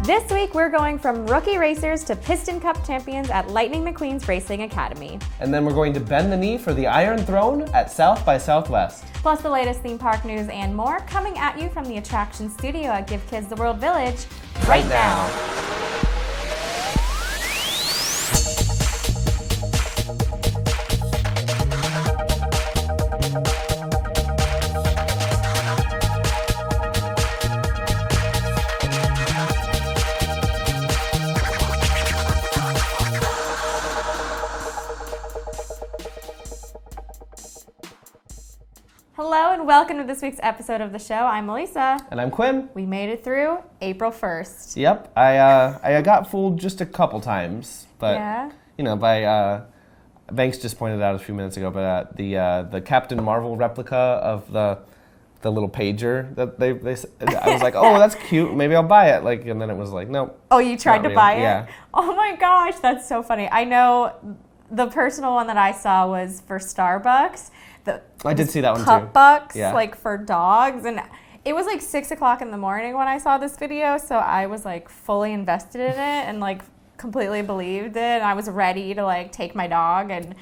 This week, we're going from rookie racers to Piston Cup champions at Lightning McQueen's Racing Academy. And then we're going to bend the knee for the Iron Throne at South by Southwest. Plus the latest theme park news and more coming at you from the Attraction Studio at Give Kids the World Village right now. Hello and welcome to this week's episode of the show. I'm Melissa. And I'm Quinn. We made it through April 1st. Yep, I got fooled just a couple times, but by Banks just pointed out a few minutes ago, but the Captain Marvel replica of the little pager that they I was like, oh, that's cute, maybe I'll buy it. And then it was like, no. Oh, you tried to buy it? Yeah. Oh my gosh, that's so funny. I know the personal one that I saw was for Starbucks. I did see that one too. Cup bucks, yeah. For dogs. And it was 6 o'clock in the morning when I saw this video, so I was fully invested in it and completely believed it. And I was ready to take my dog, and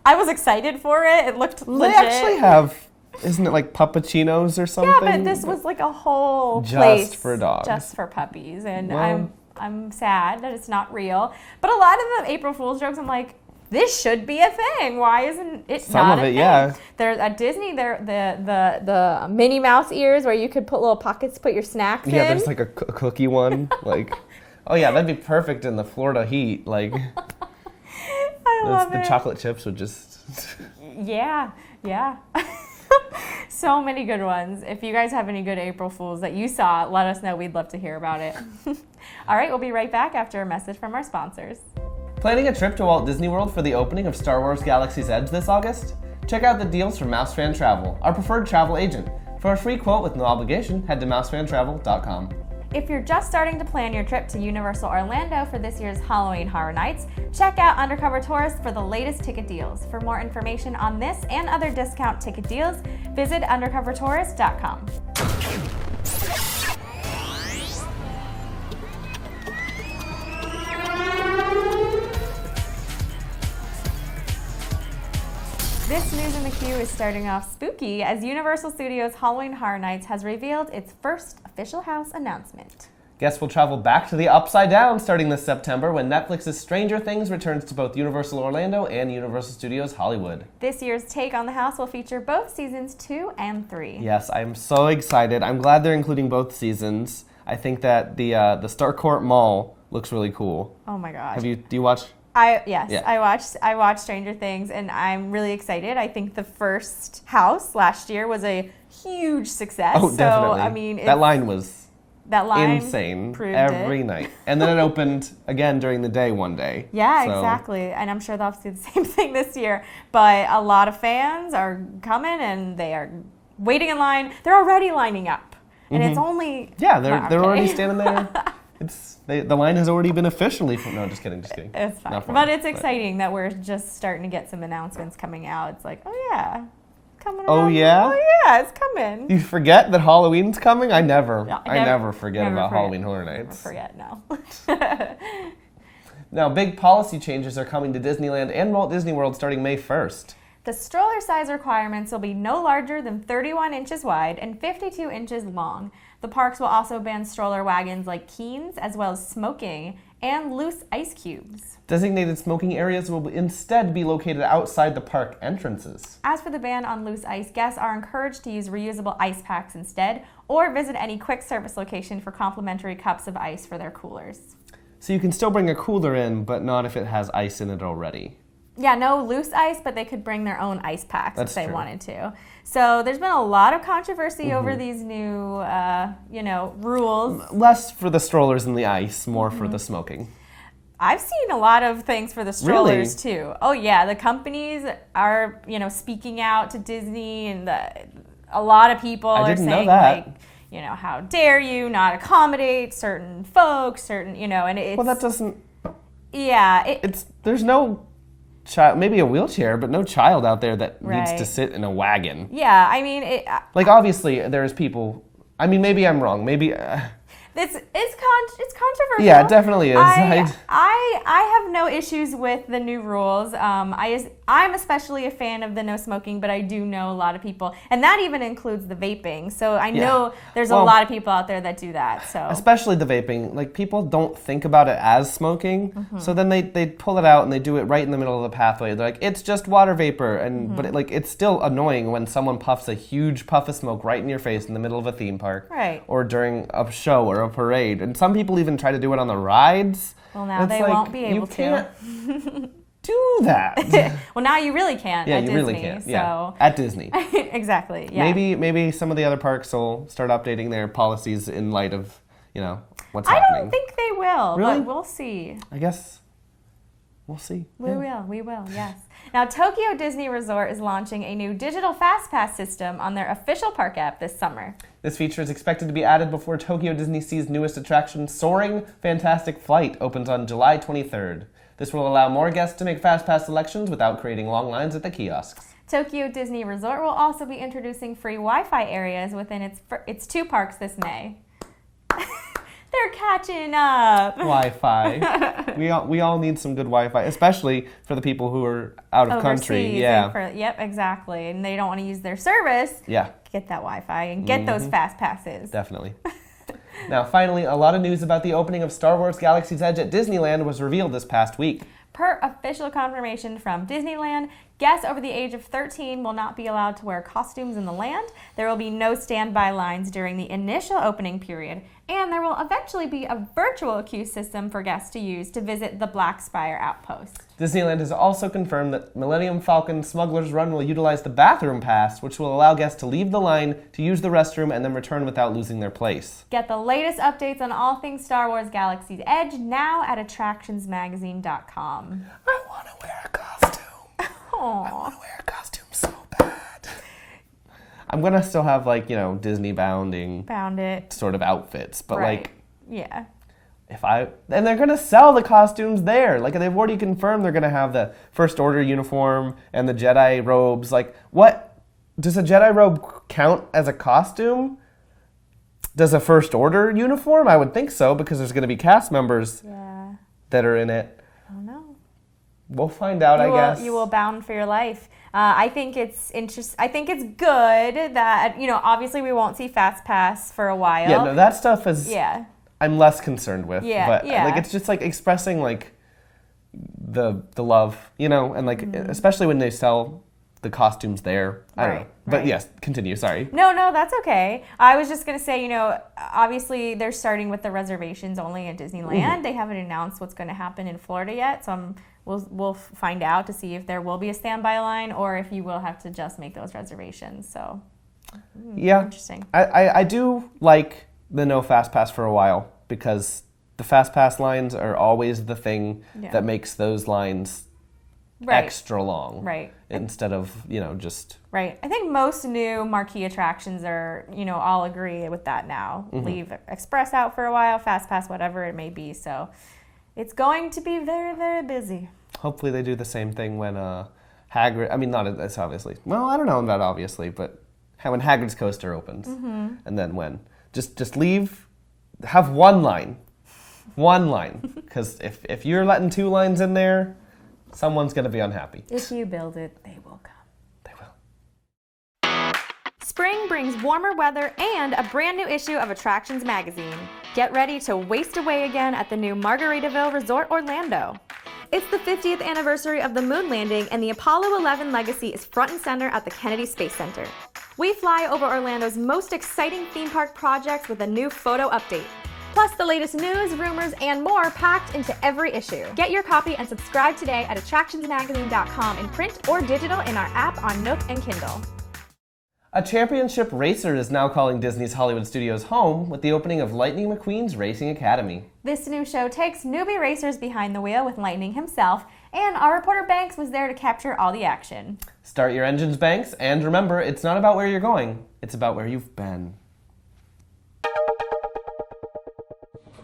I was excited for it. It looked legit. They actually have, isn't it puppuccinos or something? Yeah, but this was a whole just place for dogs. Just for puppies. And well, I'm sad that it's not real. But a lot of the April Fool's jokes, I'm like, this should be a thing. Why isn't it Some not of a it, thing? yeah. There's at Disney, the Minnie Mouse ears where you could put little pockets to put your snacks in. Yeah, there's a cookie one. Oh yeah, that'd be perfect in the Florida heat. I love it. The chocolate chips would just... Yeah. So many good ones. If you guys have any good April Fools that you saw, let us know. We'd love to hear about it. All right, we'll be right back after a message from our sponsors. Planning a trip to Walt Disney World for the opening of Star Wars Galaxy's Edge this August? Check out the deals from MouseFan Travel, our preferred travel agent. For a free quote with no obligation, head to mousefantravel.com. If you're just starting to plan your trip to Universal Orlando for this year's Halloween Horror Nights, check out Undercover Tourist for the latest ticket deals. For more information on this and other discount ticket deals, visit undercovertourist.com. This news in the queue is starting off spooky as Universal Studios Halloween Horror Nights has revealed its first official house announcement. Guests will travel back to the Upside Down starting this September when Netflix's Stranger Things returns to both Universal Orlando and Universal Studios Hollywood. This year's take on the house will feature both seasons 2 and 3. Yes, I'm so excited. I'm glad they're including both seasons. I think that the Starcourt Mall looks really cool. Oh my gosh. Do you watch? Yes, yeah. I watched Stranger Things, and I'm really excited. I think the first house last year was a huge success. Oh, definitely. So, I mean, that line was insane every night. And then it opened again during the day one day. Yeah, exactly. And I'm sure they'll have to do the same thing this year. But a lot of fans are coming, and they are waiting in line. They're already lining up. And it's only... Yeah, they're already standing there. The line has already been officially... No, just kidding. It's fine. But it's exciting that we're just starting to get some announcements coming out. It's oh yeah, coming around. Oh yeah? Oh yeah, it's coming. You forget that Halloween's coming? I never forget about Halloween Horror Nights. Never forget, no. Now, big policy changes are coming to Disneyland and Walt Disney World starting May 1st. The stroller size requirements will be no larger than 31 inches wide and 52 inches long. The parks will also ban stroller wagons like Keens, as well as smoking and loose ice cubes. Designated smoking areas will instead be located outside the park entrances. As for the ban on loose ice, guests are encouraged to use reusable ice packs instead, or visit any quick service location for complimentary cups of ice for their coolers. So you can still bring a cooler in, but not if it has ice in it already. Yeah, no loose ice, but they could bring their own ice packs if they true. wanted to. So there's been a lot of controversy over these new, rules. Less for the strollers and the ice, more for the smoking. I've seen a lot of things for the strollers too. Oh yeah, the companies are, speaking out to Disney, and a lot of people are saying how dare you not accommodate certain folks, and it's... Well, that doesn't... Yeah. There's no child, maybe a wheelchair, but no child out there that needs to sit in a wagon. Yeah, I mean... obviously, there's people... I mean, maybe I'm wrong. Maybe... It's controversial. Yeah, it definitely is. I have no issues with the new rules. I'm especially a fan of the no smoking, but I do know a lot of people, and that even includes the vaping. So I know there's a lot of people out there that do that. So especially the vaping, like people don't think about it as smoking, so then they pull it out and they do it right in the middle of the pathway. They're like, it's just water vapor, and but it's still annoying when someone puffs a huge puff of smoke right in your face in the middle of a theme park, right? Or during a show or a parade, and some people even try to do it on the rides. Well, now they won't be able to do that. Well, now you really can't. Yeah, at you Disney, really can't. So. Yeah, at Disney. Exactly. Yeah. Maybe some of the other parks will start updating their policies in light of what's happening. I don't think they will, really? But we'll see. I guess we'll see. We will. Yes. Now, Tokyo Disney Resort is launching a new digital Fast Pass system on their official park app this summer. This feature is expected to be added before Tokyo Disney Sea's newest attraction, Soaring Fantastic Flight, opens on July 23rd. This will allow more guests to make Fast Pass selections without creating long lines at the kiosks. Tokyo Disney Resort will also be introducing free Wi-Fi areas within its 2 parks this May. They're catching up. Wi-Fi. We all need some good Wi-Fi, especially for the people who are out of country. Yeah. Yep, exactly. And they don't want to use their service. Yeah. Get that Wi-Fi and get those fast passes. Definitely. Now, finally, a lot of news about the opening of Star Wars Galaxy's Edge at Disneyland was revealed this past week. Per official confirmation from Disneyland, guests over the age of 13 will not be allowed to wear costumes in the land. There will be no standby lines during the initial opening period, and there will eventually be a virtual queue system for guests to use to visit the Black Spire Outpost. Disneyland has also confirmed that Millennium Falcon Smuggler's Run will utilize the bathroom pass, which will allow guests to leave the line to use the restroom and then return without losing their place. Get the latest updates on all things Star Wars Galaxy's Edge now at attractionsmagazine.com. I want to wear a costume. Aww. I want to wear a costume so bad. I'm going to still have, Disney bounding sort of outfits, but, yeah. And they're going to sell the costumes there. They've already confirmed they're going to have the First Order uniform and the Jedi robes. What? Does a Jedi robe count as a costume? Does a First Order uniform? I would think so, because there's going to be cast members that are in it. I don't know. We'll find out, I guess. You will bound for your life. I think it's I think it's good that, obviously we won't see Fast Pass for a while. Yeah, no, that stuff is... Yeah. I'm less concerned with. Yeah, but, yeah. It's just, expressing, the love, and, especially when they sell the costumes there. I don't know. But, yes, continue. Sorry. No, that's okay. I was just going to say, obviously they're starting with the reservations only at Disneyland. Mm-hmm. They haven't announced what's going to happen in Florida yet, so we'll find out to see if there will be a standby line or if you will have to just make those reservations. So, interesting. I do like the no Fast Pass for a while, because the Fast Pass lines are always the thing that makes those lines extra long. Right. Instead of, just... Right. I think most new marquee attractions are, all agree with that now. Mm-hmm. Leave Express out for a while, Fast Pass, whatever it may be. So it's going to be very, very busy. Hopefully they do the same thing when Hagrid... I mean, not as obviously. Well, I don't know about obviously, but when Hagrid's Coaster opens. Mm-hmm. And then when... Just leave, have one line, because if you're letting 2 lines in there, someone's going to be unhappy. If you build it, they will come. They will. Spring brings warmer weather and a brand new issue of Attractions Magazine. Get ready to waste away again at the new Margaritaville Resort Orlando. It's the 50th anniversary of the moon landing, and the Apollo 11 legacy is front and center at the Kennedy Space Center. We fly over Orlando's most exciting theme park projects with a new photo update. Plus the latest news, rumors, and more packed into every issue. Get your copy and subscribe today at attractionsmagazine.com in print or digital in our app on Nook and Kindle. A championship racer is now calling Disney's Hollywood Studios home with the opening of Lightning McQueen's Racing Academy. This new show takes newbie racers behind the wheel with Lightning himself, and our reporter Banks was there to capture all the action. Start your engines, Banks, and remember, it's not about where you're going, it's about where you've been.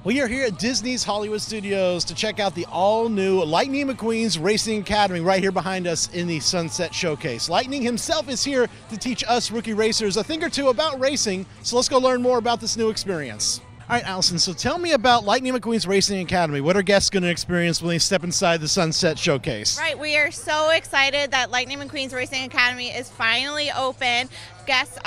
We are here at Disney's Hollywood Studios to check out the all-new Lightning McQueen's Racing Academy right here behind us in the Sunset Showcase. Lightning himself is here to teach us rookie racers a thing or two about racing, so let's go learn more about this new experience. All right, Allison, so tell me about Lightning McQueen's Racing Academy. What are guests going to experience when they step inside the Sunset Showcase? Right, we are so excited that Lightning McQueen's Racing Academy is finally open. Guests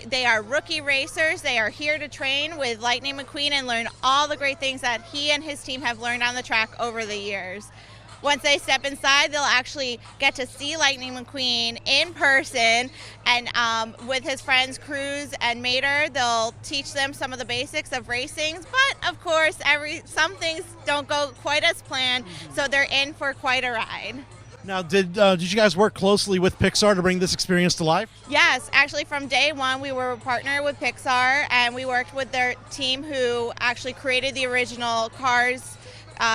they are rookie racers. They are here to train with Lightning McQueen and learn all the great things that he and his team have learned on the track over the years. Once they step inside, they'll actually get to see Lightning McQueen in person, and with his friends Cruz and Mater, they'll teach them some of the basics of racing. But of course, some things don't go quite as planned, so they're in for quite a ride. Now, did you guys work closely with Pixar to bring this experience to life? Yes, actually from day one we were a partner with Pixar, and we worked with their team who actually created the original Cars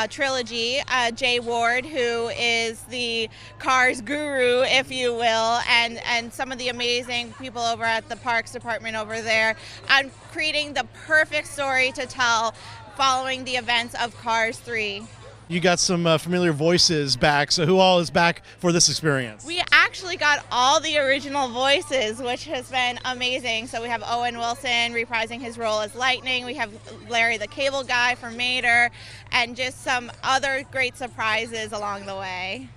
trilogy, Jay Ward, who is the Cars guru, if you will, and some of the amazing people over at the Parks Department over there, on creating the perfect story to tell following the events of Cars 3. You got some familiar voices back, so who all is back for this experience? We actually got all the original voices, which has been amazing. So we have Owen Wilson reprising his role as Lightning. We have Larry the Cable Guy from Mater, and just some other great surprises along the way.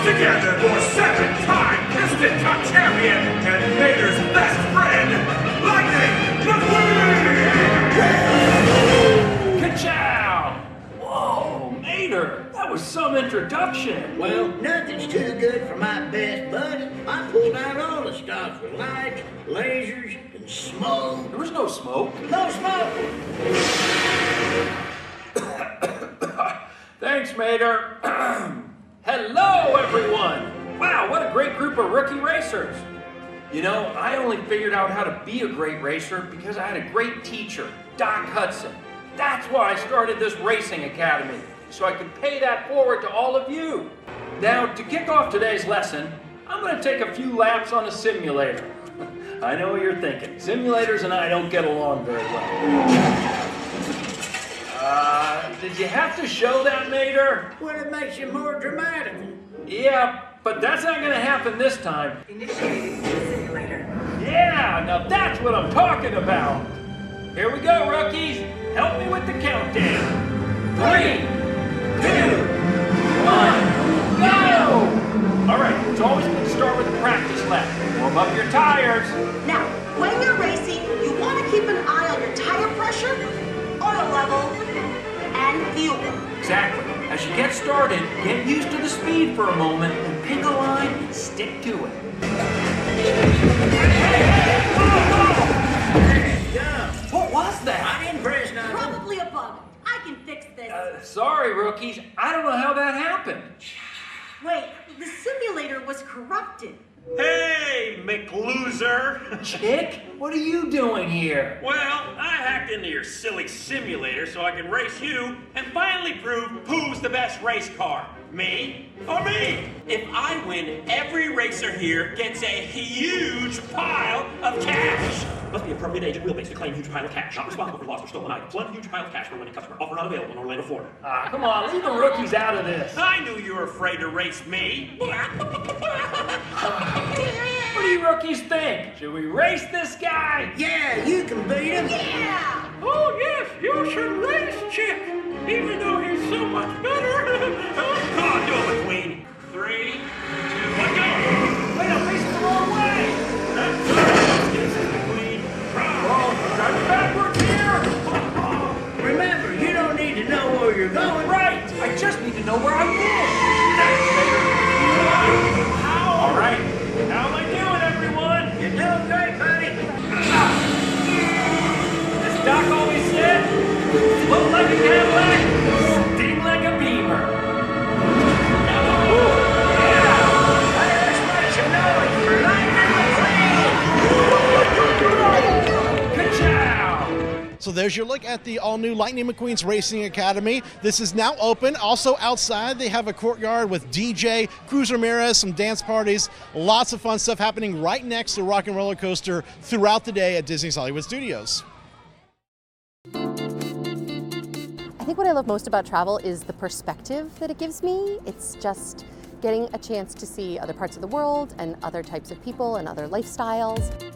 Together for seven-time Piston Cup champion and Mater's best friend, Lightning McQueen! Ka-chow! Whoa, Mater, that was some introduction. Well, nothing's too good for my best bud. I pulled out all the stops with lights, lasers, and smoke. There was no smoke. No smoke! Thanks, Mater. Hello, everyone! Wow, what a great group of rookie racers. You know, I only figured out how to be a great racer because I had a great teacher, Doc Hudson. That's why I started this racing academy, so I could pay that forward to all of you. Now, to kick off today's lesson, I'm going to take a few laps on a simulator. I know what you're thinking. Simulators and I don't get along very well. Did you have to show that, Mater? Well, it makes you more dramatic. Yeah, but that's not going to happen this time. Initiating the simulator. Yeah, now that's what I'm talking about. Here we go, rookies. Help me with the countdown. 3, 2, 1, go! All right, it's always good to start with a practice lap. Warm up your tires. Now, when you're racing, you want to keep an eye on your tire pressure, oil level, and fuel. Exactly. As you get started, get used to the speed for a moment and pick a line and stick to it. What was that? I didn't press nothing. Probably a bug. I can fix this. Sorry, rookies. I don't know how that happened. Wait, the simulator was corrupted. Hey, McLoser! Chick, what are you doing here? Well, I hacked into your silly simulator so I could race you and finally prove who's the best race car. Me or me? If I win, every racer here gets a huge pile of cash. Must be appropriate age and wheelbase to claim huge pile of cash. Not responsible for lost or stolen items. One huge pile of cash for winning customer. Offer not available in Orlando, Florida. Come on, leave the rookies out of this. I knew you were afraid to race me. What do you rookies think? Should we race this guy? Yeah, you can beat him. Yeah! Oh, yes, you should race Chick, even though he's so much better. Come on, do it, McQueen. 3, 2, 1, go! Wait, I'm facing the wrong way! This is McQueen. Oh, driving backwards here! Remember, you don't need to know where you're going. Right! I just need to know where I'm going! Thanks, Mater. All right, how am I doing, everyone? You're doing great, buddy. As Doc always said, float like a Cadillac, sting like a Beamer. there's your look at the all-new Lightning McQueen's Racing Academy. This is now open. Also outside, they have a courtyard with DJ, Cruz Ramirez, some dance parties, lots of fun stuff happening right next to Rock and Roller Coaster throughout the day at Disney's Hollywood Studios. I think what I love most about travel is the perspective that it gives me. It's just getting a chance to see other parts of the world and other types of people and other lifestyles.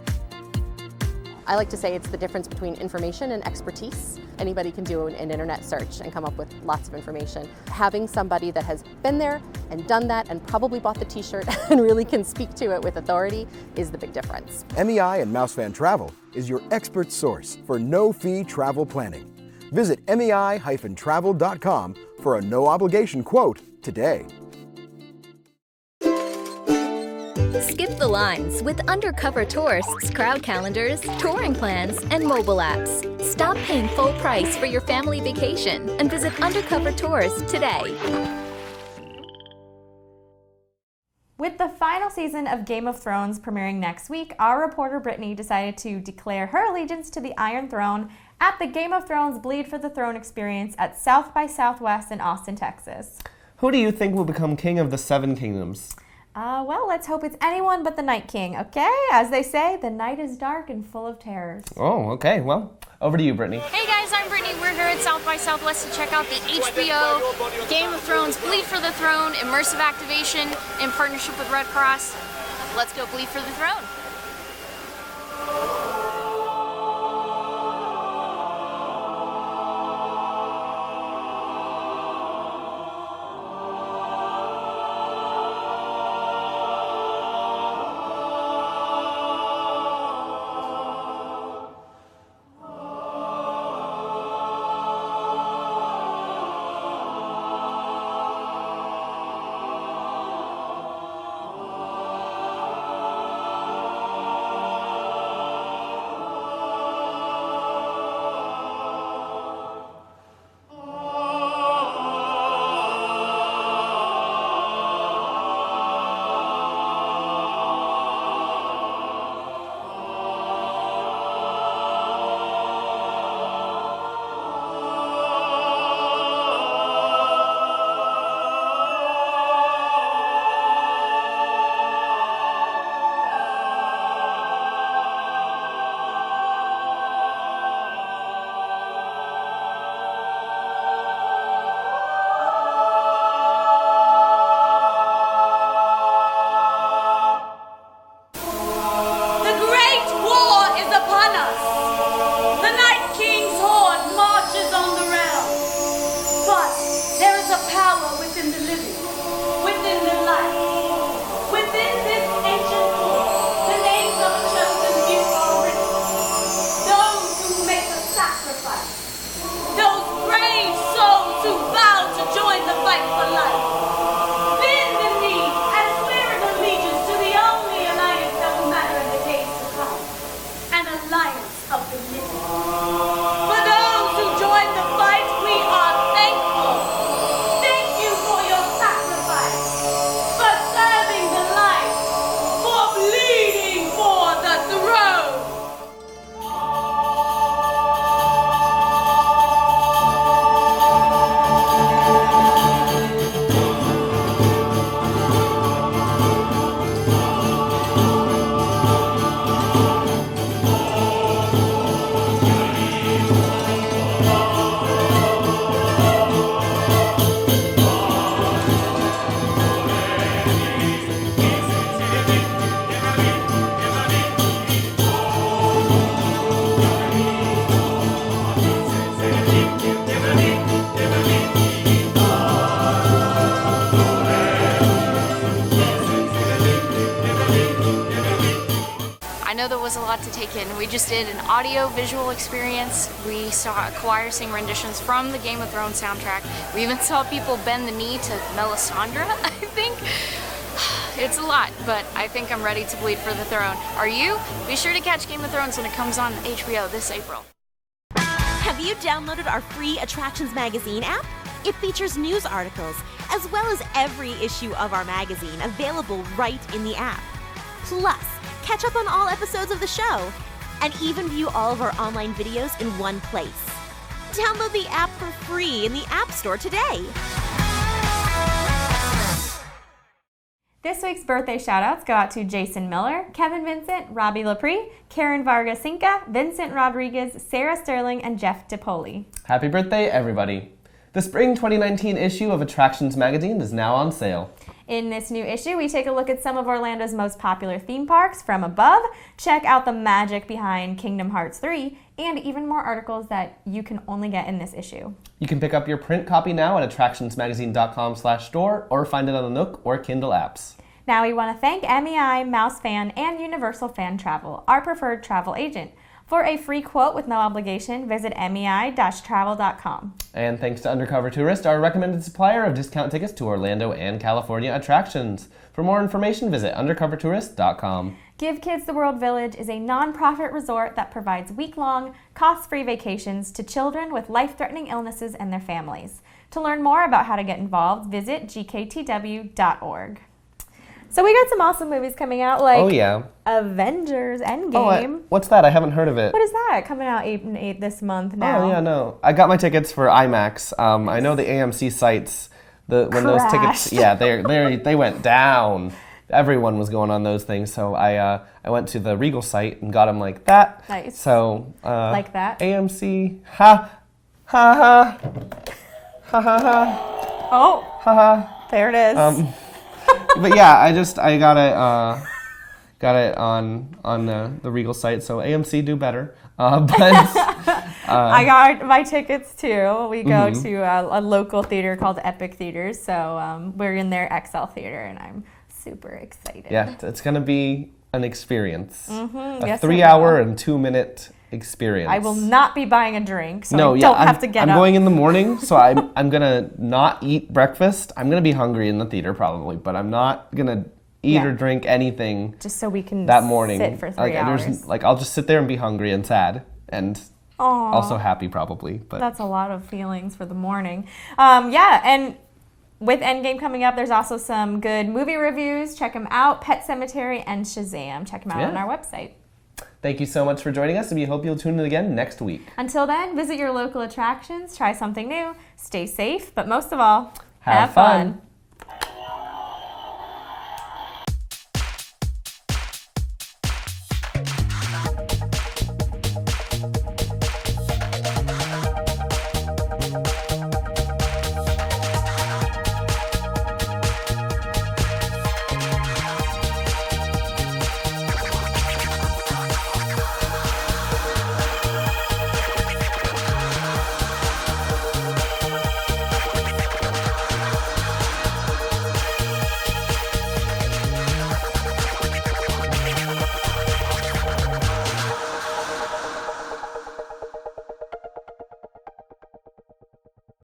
I like to say it's the difference between information and expertise. Anybody can do an internet search and come up with lots of information. Having somebody that has been there and done that and probably bought the t-shirt and really can speak to it with authority is the big difference. MEI and MouseFan Travel is your expert source for no-fee travel planning. Visit MEI-travel.com for a no-obligation quote today. Skip the lines with undercover tourists, crowd calendars, touring plans, and mobile apps. Stop paying full price for your family vacation and visit Undercover Tours today. With the final season of Game of Thrones premiering next week, our reporter Brittany decided to declare her allegiance to the Iron Throne at the Game of Thrones Bleed for the Throne experience at South by Southwest in Austin, Texas. Who do you think will become king of the Seven Kingdoms? Well, let's hope it's anyone but the Night King, okay? As they say, the night is dark and full of terrors. Oh, okay. Well, over to you, Brittany. Hey guys, I'm Brittany. We're here at South by Southwest to check out the HBO Game of Thrones Bleed for the Throne immersive activation in partnership with Red Cross. Let's go bleed for the throne. There was a lot to take in. We just did an audio-visual experience. We saw a choir sing renditions from the Game of Thrones soundtrack. We even saw people bend the knee to Melisandre, I think. It's a lot, but I think I'm ready to bleed for the throne. Are you? Be sure to catch Game of Thrones when it comes on HBO this April. Have you downloaded our free Attractions Magazine app? It features news articles, as well as every issue of our magazine available right in the app. Plus, catch up on all episodes of the show. and even view all of our online videos in one place. Download the app for free in the App Store today. This week's birthday shout-outs go out to Jason Miller, Kevin Vincent, Robbie Laprie, Karen Vargas Cinca, Vincent Rodriguez, Sarah Sterling, and Jeff DiPoli. Happy birthday, everybody. The spring 2019 issue of Attractions magazine is now on sale. In this new issue, we take a look at some of Orlando's most popular theme parks from above, check out the magic behind Kingdom Hearts 3, and even more articles that you can only get in this issue. You can pick up your print copy now at attractionsmagazine.com/store or find it on the Nook or Kindle apps. Now we want to thank MEI, Mouse Fan, and Universal Fan Travel, our preferred travel agent. For a free quote with no obligation, visit mei-travel.com. And thanks to Undercover Tourist, our recommended supplier of discount tickets to Orlando and California attractions. For more information, visit undercovertourist.com. Give Kids the World Village is a non-profit resort that provides week-long, cost-free vacations to children with life-threatening illnesses and their families. To learn more about how to get involved, visit gktw.org. So we got some awesome movies coming out, like Avengers Endgame. What's that? I haven't heard of it. What is that? Coming out 8/8 this month now. Oh, yeah, no. I got my tickets for IMAX. I know the AMC sites, when those tickets, they went down. Everyone was going on those things, so I went to the Regal site and got them like that. Nice. So like that. AMC, ha ha ha ha ha ha. Oh, ha ha. There it is. But yeah, I got it on the Regal site. So AMC, do better. I got my tickets too. We go to a local theater called Epic Theaters, so we're in their XL theater, and I'm super excited. Yeah, it's gonna be an experience. Yes, 3-hour and 2-minute experience. I will not be buying a drink, so I don't have to get up. I'm going in the morning, so I'm gonna not eat breakfast. I'm gonna be hungry in the theater probably, but I'm not gonna eat or drink anything. Just so we can that morning sit for 3 hours. I'll just sit there and be hungry and sad and also happy probably. But that's a lot of feelings for the morning. And with Endgame coming up, there's also some good movie reviews. Check them out. Pet Sematary and Shazam. Check them out on our website. Thank you so much for joining us, and we hope you'll tune in again next week. Until then, visit your local attractions, try something new, stay safe, but most of all, have fun.